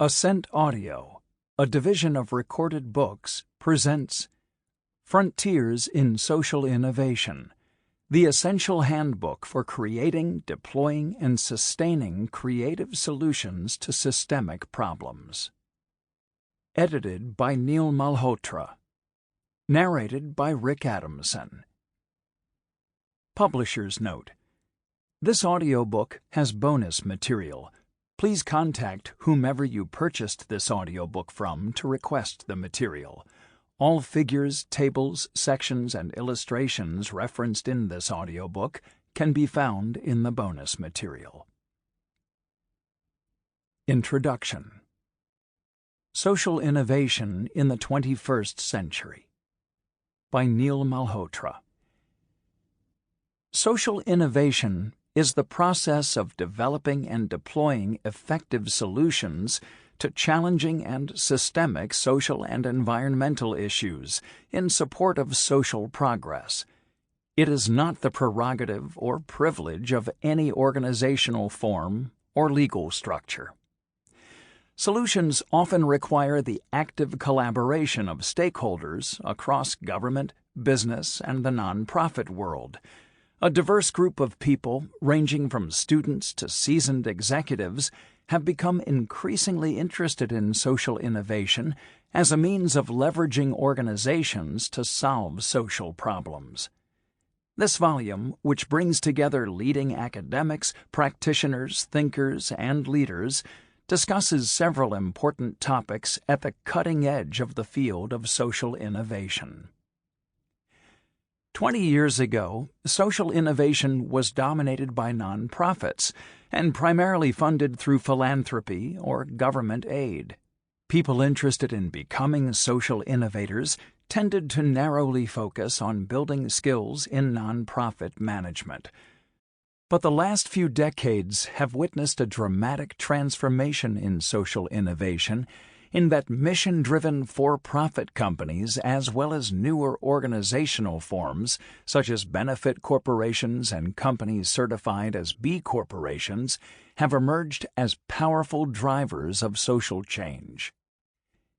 Ascent Audio, a division of Recorded Books, presents Frontiers in Social Innovation, the essential handbook for creating, deploying, and sustaining creative solutions to systemic problems. Edited by Neil Malhotra. Narrated by Rick Adamson. Publisher's Note: this audiobook has bonus material. Please contact whomever you purchased this audiobook from to request the material. All figures, tables, sections, and illustrations referenced in this audiobook can be found in the bonus material. Introduction. Social Innovation in the 21st Century by Neil Malhotra. Social innovation is the process of developing and deploying effective solutions to challenging and systemic social and environmental issues in support of social progress. It is not the prerogative or privilege of any organizational form or legal structure. Solutions often require the active collaboration of stakeholders across government, business, and the nonprofit world. A diverse group of people, ranging from students to seasoned executives, have become increasingly interested in social innovation as a means of leveraging organizations to solve social problems. This volume, which brings together leading academics, practitioners, thinkers, and leaders, discusses several important topics at the cutting edge of the field of social innovation. 20 years ago, social innovation was dominated by nonprofits and primarily funded through philanthropy or government aid. People interested in becoming social innovators tended to narrowly focus on building skills in nonprofit management. But the last few decades have witnessed a dramatic transformation in social innovation in that mission-driven for-profit companies, as well as newer organizational forms such as benefit corporations and companies certified as B corporations, have emerged as powerful drivers of social change.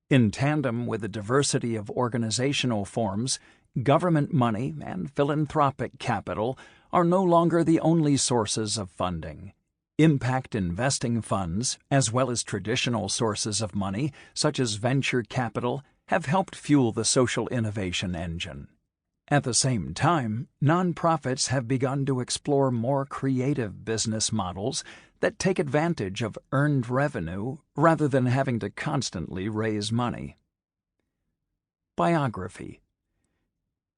In tandem with the diversity of organizational forms, government money and philanthropic capital are no longer the only sources of funding. Impact investing funds, as well as traditional sources of money, such as venture capital, have helped fuel the social innovation engine. At the same time, nonprofits have begun to explore more creative business models that take advantage of earned revenue rather than having to constantly raise money. Biography.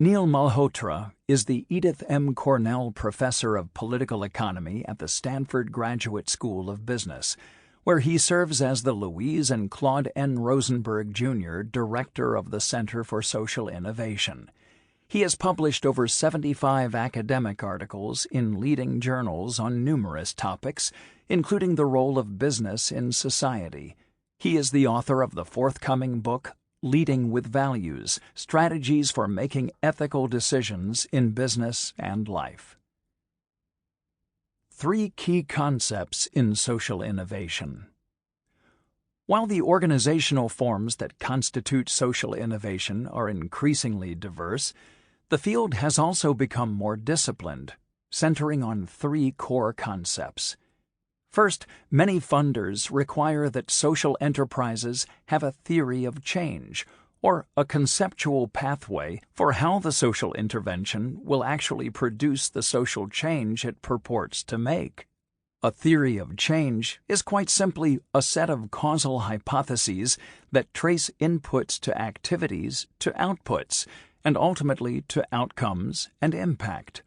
Neil Malhotra is the Edith M. Cornell Professor of Political Economy at the Stanford Graduate School of Business, where he serves as the Louise and Claude N. Rosenberg, Jr. Director of the Center for Social Innovation. He has published over 75 academic articles in leading journals on numerous topics, including the role of business in society. He is the author of the forthcoming book, Leading with Values: Strategies for Making Ethical Decisions in Business and Life. 3 key concepts in social innovation. While the organizational forms that constitute social innovation are increasingly diverse, the field has also become more disciplined, centering on 3 core concepts. First, many funders require that social enterprises have a theory of change, or a conceptual pathway for how the social intervention will actually produce the social change it purports to make. A theory of change is quite simply a set of causal hypotheses that trace inputs to activities to outputs, and ultimately to outcomes and impact.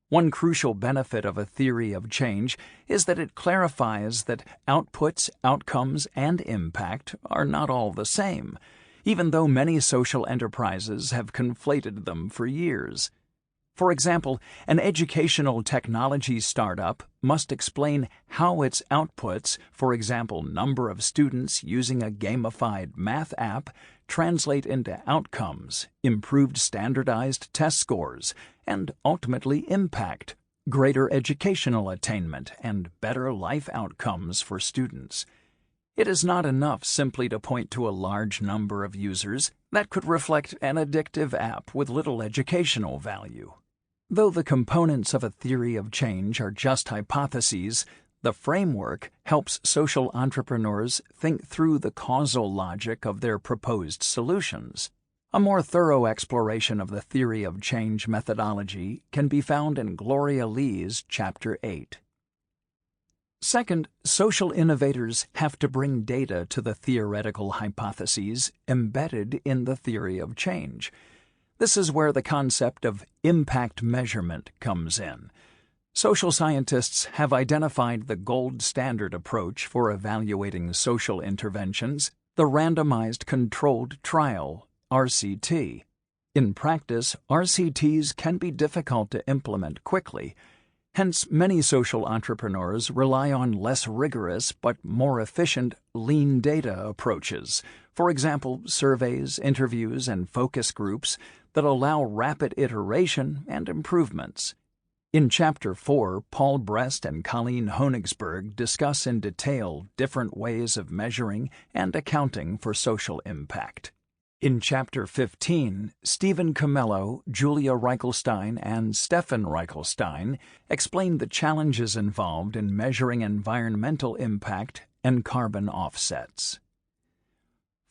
One crucial benefit of a theory of change is that it clarifies that outputs, outcomes, and impact are not all the same, even though many social enterprises have conflated them for years. For example, an educational technology startup must explain how its outputs, for example, number of students using a gamified math app, translate into outcomes, improved standardized test scores, and ultimately impact, greater educational attainment, and better life outcomes for students. It is not enough simply to point to a large number of users that could reflect an addictive app with little educational value. Though the components of a theory of change are just hypotheses, the framework helps social entrepreneurs think through the causal logic of their proposed solutions. A more thorough exploration of the theory of change methodology can be found in Gloria Lee's Chapter 8. Second, social innovators have to bring data to the theoretical hypotheses embedded in the theory of change. This is where the concept of impact measurement comes in. Social scientists have identified the gold standard approach for evaluating social interventions, the randomized controlled trial, RCT. In practice, RCTs can be difficult to implement quickly. Hence, many social entrepreneurs rely on less rigorous but more efficient lean data approaches, for example, surveys, interviews, and focus groups that allow rapid iteration and improvements. In Chapter 4, Paul Brest and Colleen Honigsberg discuss in detail different ways of measuring and accounting for social impact. In Chapter 15, Stephen Camello, Julia Reichelstein, and Stefan Reichelstein explain the challenges involved in measuring environmental impact and carbon offsets.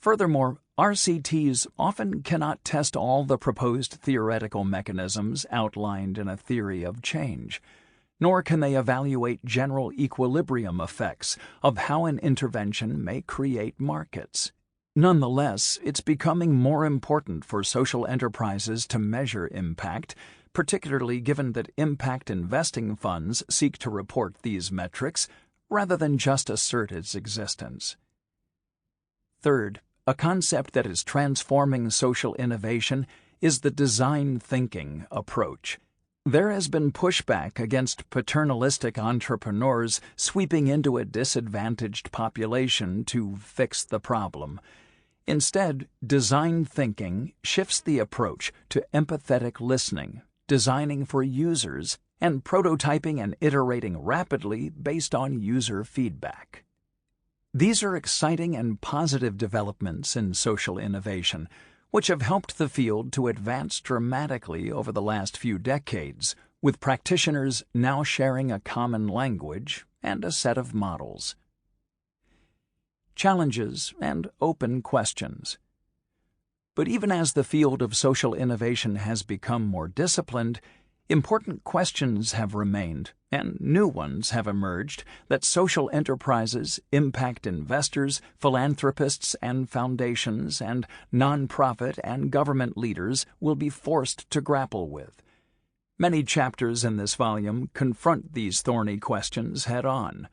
Furthermore, RCTs often cannot test all the proposed theoretical mechanisms outlined in a theory of change, nor can they evaluate general equilibrium effects of how an intervention may create markets. Nonetheless, it's becoming more important for social enterprises to measure impact, particularly given that impact investing funds seek to report these metrics rather than just assert its existence. Third, a concept that is transforming social innovation is the design thinking approach. There has been pushback against paternalistic entrepreneurs sweeping into a disadvantaged population to fix the problem. Instead, design thinking shifts the approach to empathetic listening, designing for users, and prototyping and iterating rapidly based on user feedback. These are exciting and positive developments in social innovation, which have helped the field to advance dramatically over the last few decades, with practitioners now sharing a common language and a set of models. Challenges and open questions. But even as the field of social innovation has become more disciplined, important questions have remained, and new ones have emerged that social enterprises, impact investors, philanthropists and foundations, and nonprofit and government leaders will be forced to grapple with. Many chapters in this volume confront these thorny questions head-on.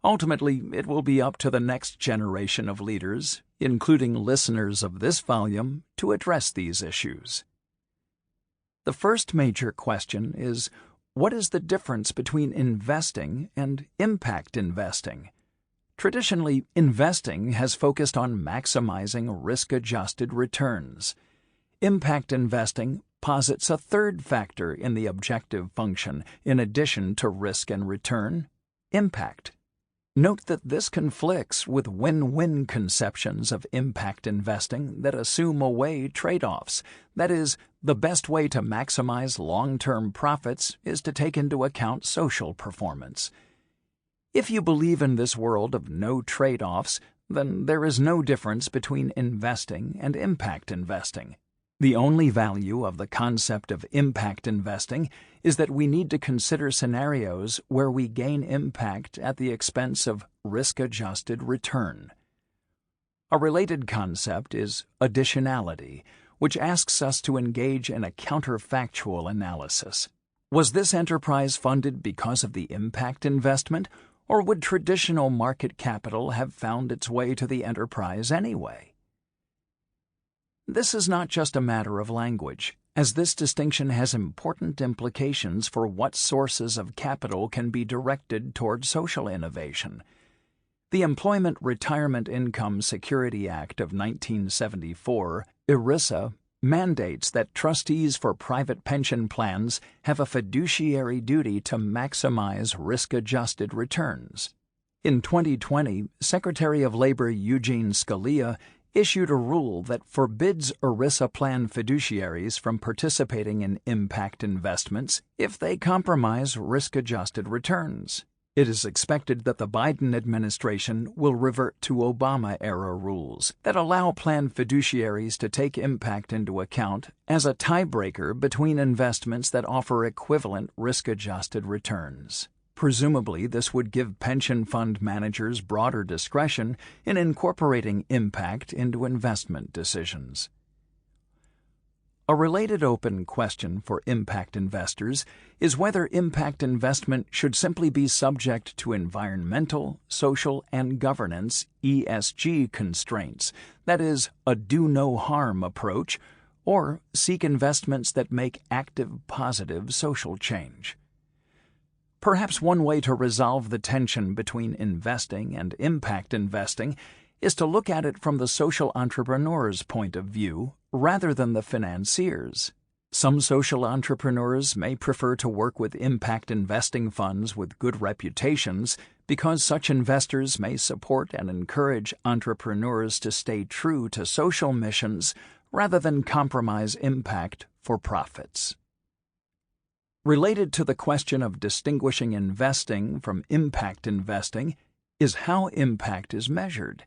Ultimately, it will be up to the next generation of leaders, including listeners of this volume, to address these issues. The first major question is, what is the difference between investing and impact investing? Traditionally, investing has focused on maximizing risk-adjusted returns. Impact investing posits a third factor in the objective function in addition to risk and return: impact. Note that this conflicts with win-win conceptions of impact investing that assume away trade-offs. That is, the best way to maximize long-term profits is to take into account social performance. If you believe in this world of no trade-offs, then there is no difference between investing and impact investing. The only value of the concept of impact investing is that we need to consider scenarios where we gain impact at the expense of risk-adjusted return. A related concept is additionality, which asks us to engage in a counterfactual analysis. Was this enterprise funded because of the impact investment, or would traditional market capital have found its way to the enterprise anyway? This is not just a matter of language, as this distinction has important implications for what sources of capital can be directed toward social innovation. The Employment Retirement Income Security Act of 1974, ERISA, mandates that trustees for private pension plans have a fiduciary duty to maximize risk-adjusted returns. In 2020, Secretary of Labor Eugene Scalia issued a rule that forbids ERISA plan fiduciaries from participating in impact investments if they compromise risk-adjusted returns. It is expected that the Biden administration will revert to Obama-era rules that allow plan fiduciaries to take impact into account as a tiebreaker between investments that offer equivalent risk-adjusted returns. Presumably, this would give pension fund managers broader discretion in incorporating impact into investment decisions. A related open question for impact investors is whether impact investment should simply be subject to environmental, social, and governance (ESG) constraints, that is, a do-no-harm approach, or seek investments that make active, positive social change. Perhaps one way to resolve the tension between investing and impact investing is to look at it from the social entrepreneur's point of view rather than the financier's. Some social entrepreneurs may prefer to work with impact investing funds with good reputations because such investors may support and encourage entrepreneurs to stay true to social missions rather than compromise impact for profits. Related to the question of distinguishing investing from impact investing is how impact is measured.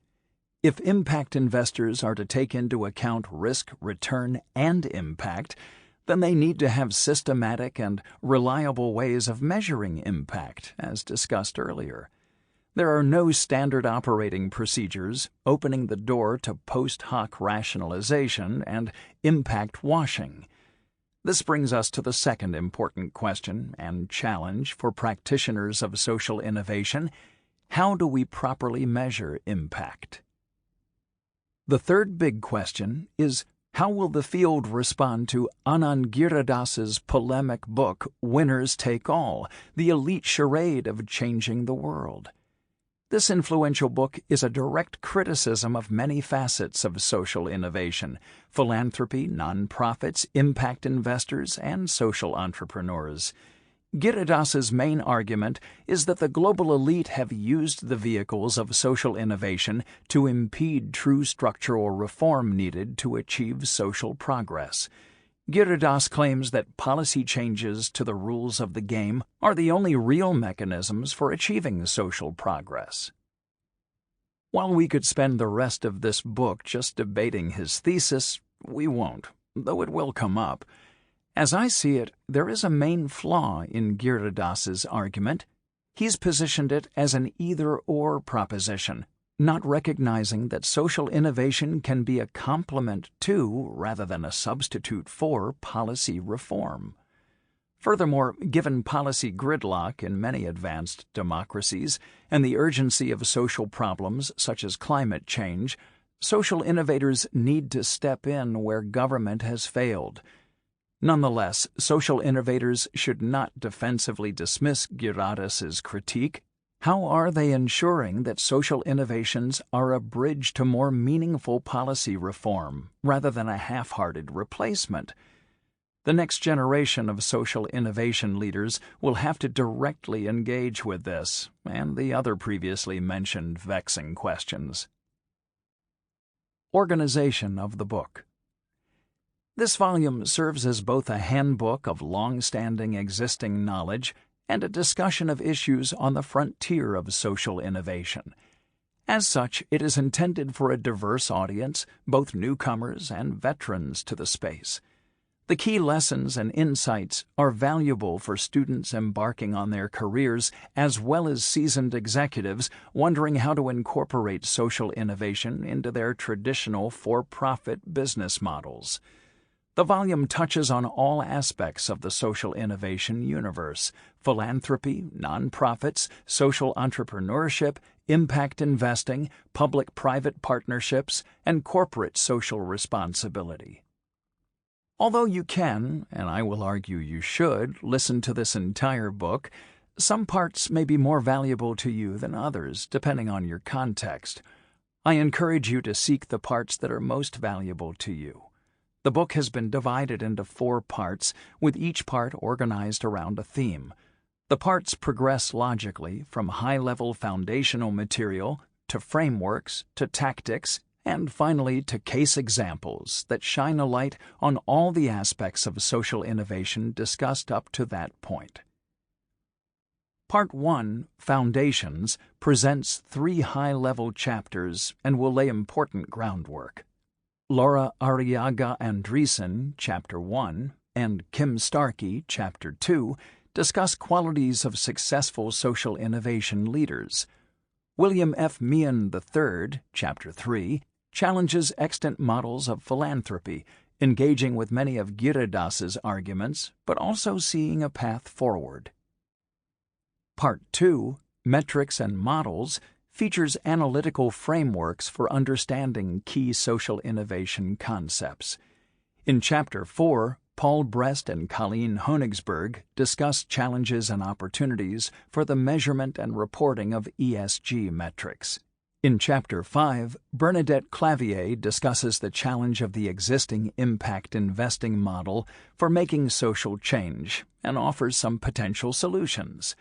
If impact investors are to take into account risk, return, and impact, then they need to have systematic and reliable ways of measuring impact, as discussed earlier. There are no standard operating procedures, opening the door to post hoc rationalization and impact washing. This brings us to the second important question and challenge for practitioners of social innovation: how do we properly measure impact? The third big question is, how will the field respond to Anand Giridhara's polemic book, Winners Take All, the elite charade of changing the world? This influential book is a direct criticism of many facets of social innovation: philanthropy, nonprofits, impact investors, and social entrepreneurs. Giridhara's main argument is that the global elite have used the vehicles of social innovation to impede true structural reform needed to achieve social progress. Giridhara claims that policy changes to the rules of the game are the only real mechanisms for achieving social progress. While we could spend the rest of this book just debating his thesis, we won't, though it will come up. As I see it, there is a main flaw in Giridhara's argument. He's positioned it as an either-or proposition, not recognizing that social innovation can be a complement to, rather than a substitute for, policy reform. Furthermore, given policy gridlock in many advanced democracies and the urgency of social problems such as climate change, social innovators need to step in where government has failed. Nonetheless, social innovators should not defensively dismiss Giridhara's critique. How are they ensuring that social innovations are a bridge to more meaningful policy reform, rather than a half-hearted replacement? The next generation of social innovation leaders will have to directly engage with this and the other previously mentioned vexing questions. Organization of the book. This volume serves as both a handbook of long-standing existing knowledge and a discussion of issues on the frontier of social innovation. As such, it is intended for a diverse audience, both newcomers and veterans to the space. The key lessons and insights are valuable for students embarking on their careers as well as seasoned executives wondering how to incorporate social innovation into their traditional for-profit business models. The volume touches on all aspects of the social innovation universe: philanthropy, nonprofits, social entrepreneurship, impact investing, public-private partnerships, and corporate social responsibility. Although you can, and I will argue you should, listen to this entire book, some parts may be more valuable to you than others, depending on your context. I encourage you to seek the parts that are most valuable to you. The book has been divided into 4 parts, with each part organized around a theme. The parts progress logically from high-level foundational material to frameworks to tactics and finally to case examples that shine a light on all the aspects of social innovation discussed up to that point. Part 1, Foundations, presents 3 high-level chapters and will lay important groundwork. Laura Arriaga Andreessen, Chapter 1, and Kim Starkey, Chapter 2, discuss qualities of successful social innovation leaders. William F. Meehan III, Chapter 3, challenges extant models of philanthropy, engaging with many of Giridas's arguments, but also seeing a path forward. Part 2, Metrics and Models, features analytical frameworks for understanding key social innovation concepts. In Chapter 4, Paul Brest and Colleen Honigsberg discuss challenges and opportunities for the measurement and reporting of ESG metrics. In Chapter 5, Bernadette Clavier discusses the challenge of the existing impact investing model for making social change and offers some potential solutions.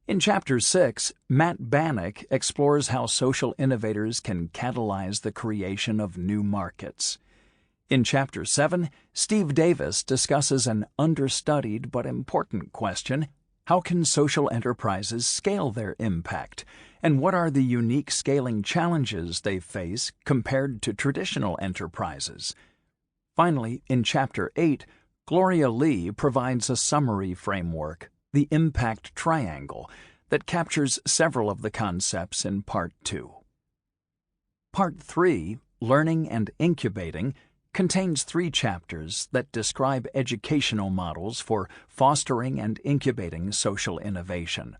In Chapter 6, Matt Bannock explores how social innovators can catalyze the creation of new markets. In Chapter 7, Steve Davis discusses an understudied but important question: how can social enterprises scale their impact, and what are the unique scaling challenges they face compared to traditional enterprises? Finally, in Chapter 8, Gloria Lee provides a summary framework, the Impact Triangle, that captures several of the concepts in Part 2. Part 3, Learning and Incubating, contains 3 chapters that describe educational models for fostering and incubating social innovation.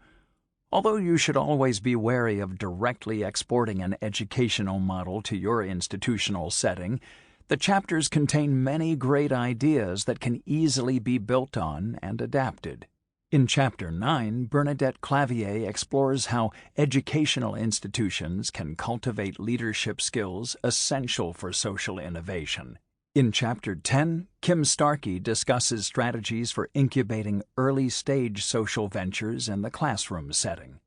Although you should always be wary of directly exporting an educational model to your institutional setting, the chapters contain many great ideas that can easily be built on and adapted. In Chapter 9, Bernadette Clavier explores how educational institutions can cultivate leadership skills essential for social innovation. In Chapter 10, Kim Starkey discusses strategies for incubating early-stage social ventures in the classroom setting.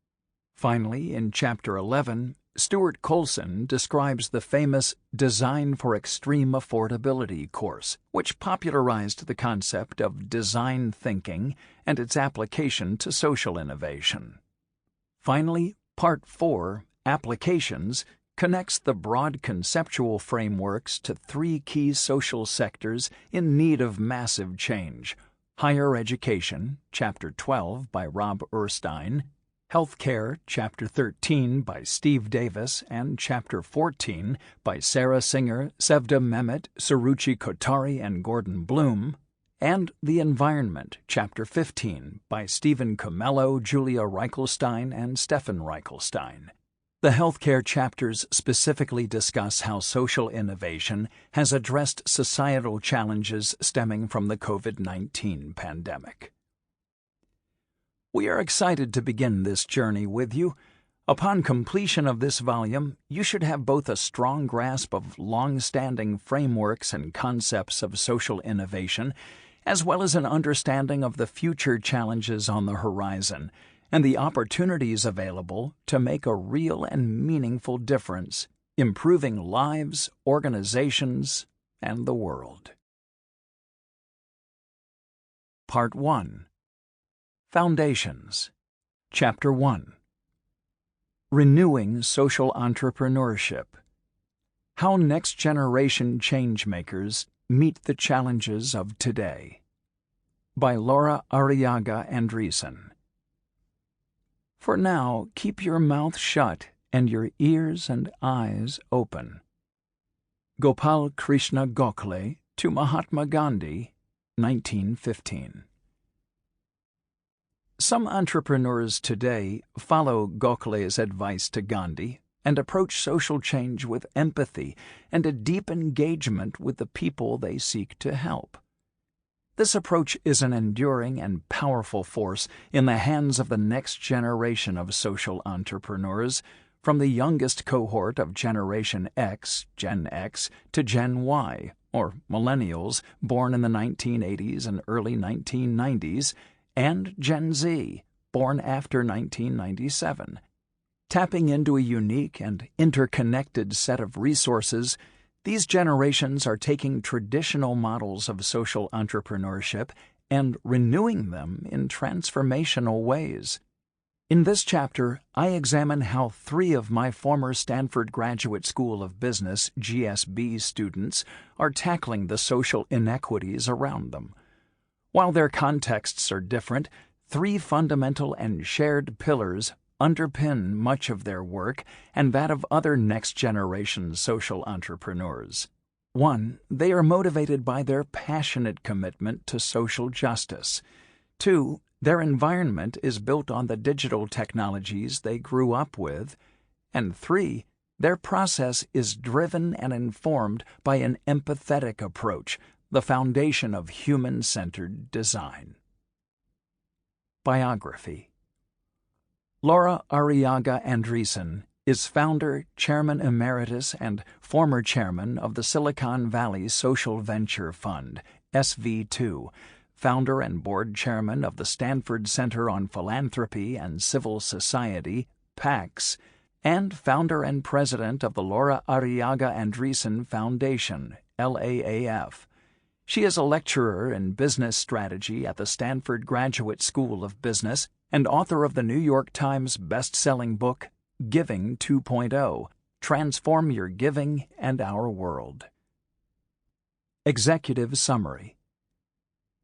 Finally, in Chapter 11, Stuart Colson describes the famous Design for Extreme Affordability course, which popularized the concept of design thinking and its application to social innovation. Finally, Part 4, Applications, connects the broad conceptual frameworks to 3 key social sectors in need of massive change: higher education, Chapter 12 by Rob Erstein, Healthcare, Chapter 13 by Steve Davis, and Chapter 14 by Sarah Singer, Sevda Mehmet, Suruchi Kotari, and Gordon Bloom, and The Environment, Chapter 15 by Stephen Comello, Julia Reichelstein, and Stefan Reichelstein. The healthcare chapters specifically discuss how social innovation has addressed societal challenges stemming from the COVID-19 pandemic. We are excited to begin this journey with you. Upon completion of this volume, you should have both a strong grasp of long-standing frameworks and concepts of social innovation, as well as an understanding of the future challenges on the horizon and the opportunities available to make a real and meaningful difference, improving lives, organizations, and the world. Part 1. Foundations. Chapter 1. Renewing Social Entrepreneurship. How Next-Generation Changemakers Meet the Challenges of Today. By Laura Arriaga Andreessen. For now, keep your mouth shut and your ears and eyes open. Gopal Krishna Gokhale to Mahatma Gandhi, 1915. Some entrepreneurs today follow Gokhale's advice to Gandhi and approach social change with empathy and a deep engagement with the people they seek to help. This approach is an enduring and powerful force in the hands of the next generation of social entrepreneurs, from the youngest cohort of Generation X, Gen X, to Gen Y, or millennials born in the 1980s and early 1990s, and Gen Z, born after 1997. Tapping into a unique and interconnected set of resources, these generations are taking traditional models of social entrepreneurship and renewing them in transformational ways. In this chapter, I examine how 3 of my former Stanford Graduate School of Business (GSB) students are tackling the social inequities around them. While their contexts are different, 3 fundamental and shared pillars underpin much of their work and that of other next-generation social entrepreneurs. 1. They are motivated by their passionate commitment to social justice. 2. Their environment is built on the digital technologies they grew up with. And 3. Their process is driven and informed by an empathetic approach, the foundation of human-centered design. Biography. Laura Arriaga Andreessen is founder, chairman emeritus, and former chairman of the Silicon Valley Social Venture Fund, SV2, founder and board chairman of the Stanford Center on Philanthropy and Civil Society, PACS, and founder and president of the Laura Arriaga Andreessen Foundation, LAAF. She is a lecturer in business strategy at the Stanford Graduate School of Business and author of the New York Times best-selling book, Giving 2.0, Transform Your Giving and Our World. Executive Summary.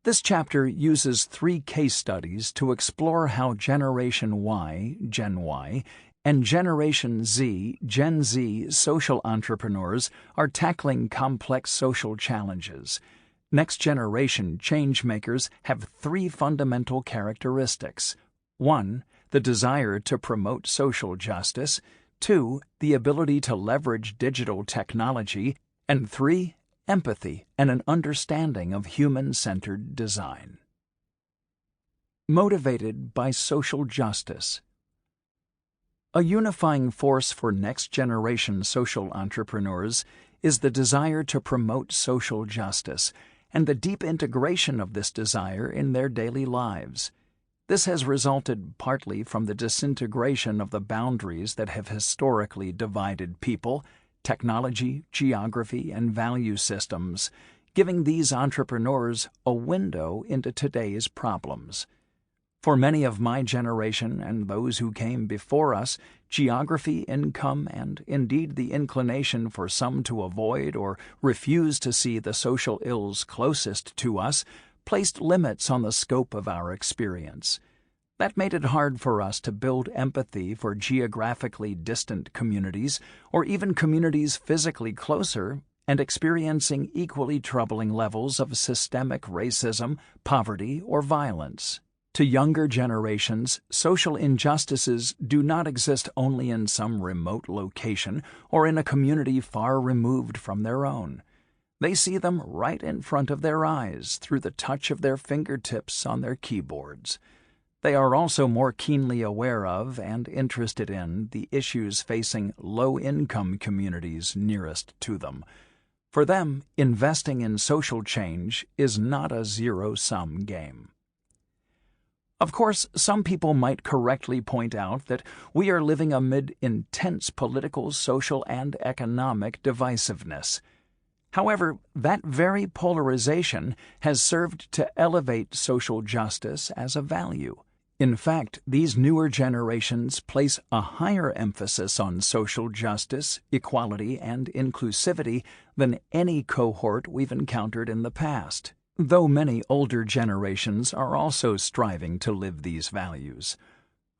This chapter uses 3 case studies to explore how Generation Y, Gen Y, and Generation Z, Gen Z social entrepreneurs are tackling complex social challenges. Next-generation change-makers have 3 fundamental characteristics. 1. The desire to promote social justice. 2. The ability to leverage digital technology. And 3. Empathy and an understanding of human-centered design. Motivated by social justice. A unifying force for next-generation social entrepreneurs is the desire to promote social justice and the deep integration of this desire in their daily lives. This has resulted partly from the disintegration of the boundaries that have historically divided people, technology, geography, and value systems, giving these entrepreneurs a window into today's problems. For many of my generation and those who came before us, geography, income, and indeed the inclination for some to avoid or refuse to see the social ills closest to us placed limits on the scope of our experience. That made it hard for us to build empathy for geographically distant communities or even communities physically closer and experiencing equally troubling levels of systemic racism, poverty, or violence. To younger generations, social injustices do not exist only in some remote location or in a community far removed from their own. They see them right in front of their eyes through the touch of their fingertips on their keyboards. They are also more keenly aware of and interested in the issues facing low-income communities nearest to them. For them, investing in social change is not a zero-sum game. Of course, some people might correctly point out that we are living amid intense political, social, and economic divisiveness. However, that very polarization has served to elevate social justice as a value. In fact, these newer generations place a higher emphasis on social justice, equality, and inclusivity than any cohort we've encountered in the past, though many older generations are also striving to live these values.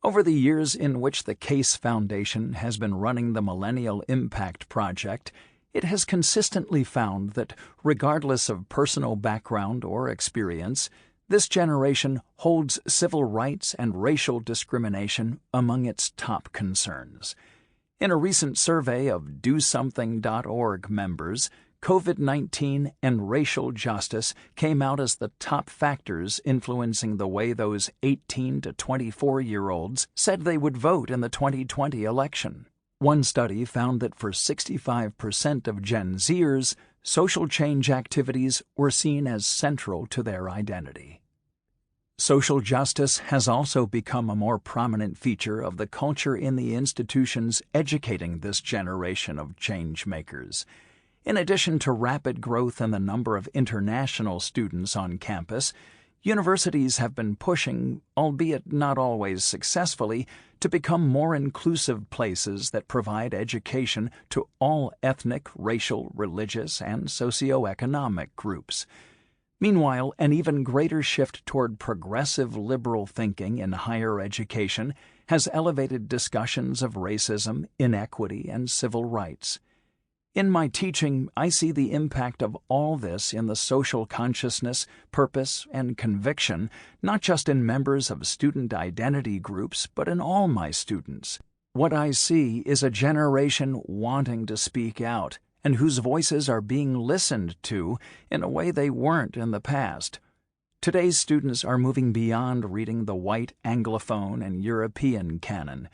Over the years in which the Case Foundation has been running the Millennial Impact Project, it has consistently found that, regardless of personal background or experience, this generation holds civil rights and racial discrimination among its top concerns. In a recent survey of DoSomething.org members, COVID-19 and racial justice came out as the top factors influencing the way those 18 to 24-year-olds said they would vote in the 2020 election. One study found that for 65% of Gen Zers, social change activities were seen as central to their identity. Social justice has also become a more prominent feature of the culture in the institutions educating this generation of change makers. In addition to rapid growth in the number of international students on campus, universities have been pushing, albeit not always successfully, to become more inclusive places that provide education to all ethnic, racial, religious, and socioeconomic groups. Meanwhile, an even greater shift toward progressive liberal thinking in higher education has elevated discussions of racism, inequity, and civil rights. In my teaching, I see the impact of all this in the social consciousness, purpose, and conviction, not just in members of student identity groups, but in all my students. What I see is a generation wanting to speak out, and whose voices are being listened to in a way they weren't in the past. Today's students are moving beyond reading the white Anglophone and European canon.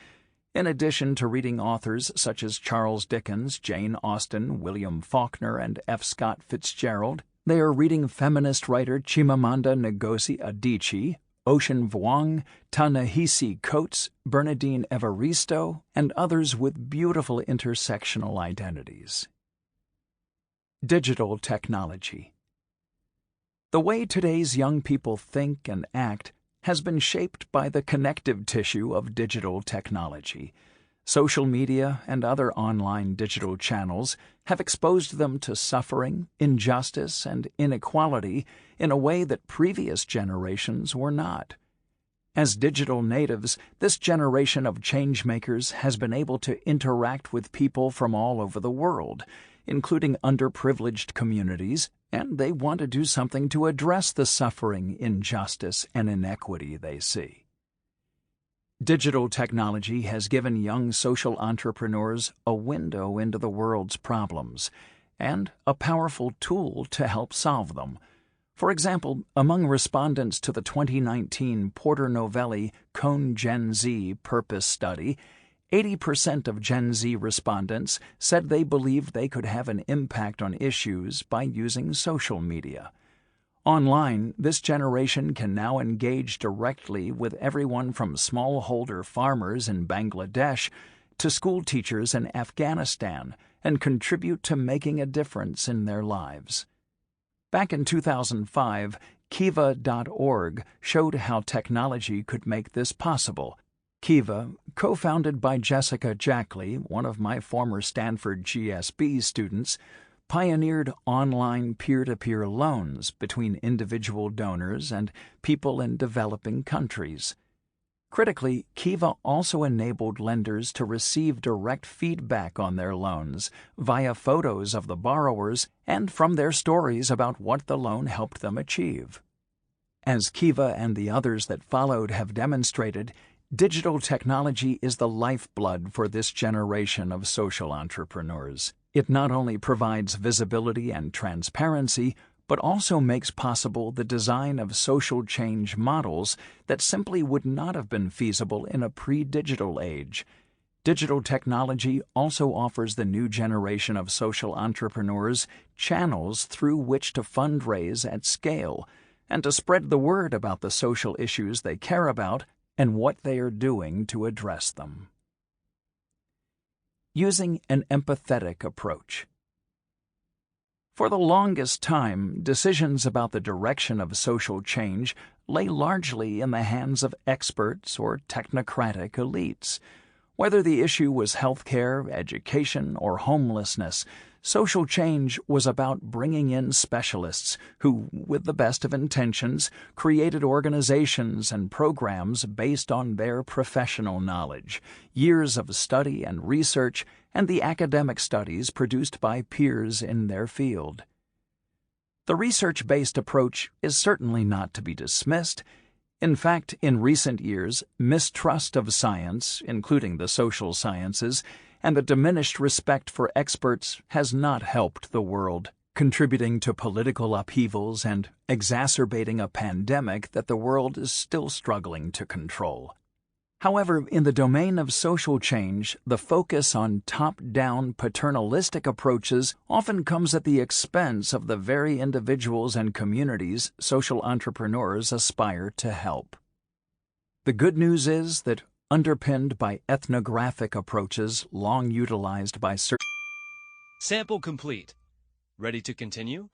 In addition to reading authors such as Charles Dickens, Jane Austen, William Faulkner, and F. Scott Fitzgerald, they are reading feminist writer Chimamanda Ngozi Adichie, Ocean Vuong, Ta-Nehisi Coates, Bernardine Evaristo, and others with beautiful intersectional identities. Digital technology. The way today's young people think and act has been shaped by the connective tissue of digital technology. Social media and other online digital channels have exposed them to suffering, injustice, and inequality in a way that previous generations were not. As digital natives, this generation of changemakers has been able to interact with people from all over the world, including underprivileged communities, and they want to do something to address the suffering, injustice, and inequity they see. Digital technology has given young social entrepreneurs a window into the world's problems and a powerful tool to help solve them. For example, among respondents to the 2019 Porter Novelli Cone Gen Z Purpose Study, 80% of Gen Z respondents said they believed they could have an impact on issues by using social media. Online, this generation can now engage directly with everyone from smallholder farmers in Bangladesh to school teachers in Afghanistan and contribute to making a difference in their lives. Back in 2005, Kiva.org showed how technology could make this possible. Kiva, co-founded by Jessica Jackley, one of my former Stanford GSB students, pioneered online peer-to-peer loans between individual donors and people in developing countries. Critically, Kiva also enabled lenders to receive direct feedback on their loans via photos of the borrowers and from their stories about what the loan helped them achieve. As Kiva and the others that followed have demonstrated, digital technology is the lifeblood for this generation of social entrepreneurs. It not only provides visibility and transparency, but also makes possible the design of social change models that simply would not have been feasible in a pre-digital age. Digital technology also offers the new generation of social entrepreneurs channels through which to fundraise at scale and to spread the word about the social issues they care about and what they are doing to address them. Using an empathetic approach. For the longest time, decisions about the direction of social change lay largely in the hands of experts or technocratic elites. Whether the issue was healthcare, education, or homelessness, social change was about bringing in specialists who, with the best of intentions, created organizations and programs based on their professional knowledge, years of study and research, and the academic studies produced by peers in their field. The research-based approach is certainly not to be dismissed. In fact, in recent years, mistrust of science, including the social sciences, and the diminished respect for experts has not helped the world, contributing to political upheavals and exacerbating a pandemic that the world is still struggling to control. However, in the domain of social change, the focus on top-down paternalistic approaches often comes at the expense of the very individuals and communities social entrepreneurs aspire to help. The good news is that, underpinned by ethnographic approaches long utilized by certain Sample complete. Ready to continue?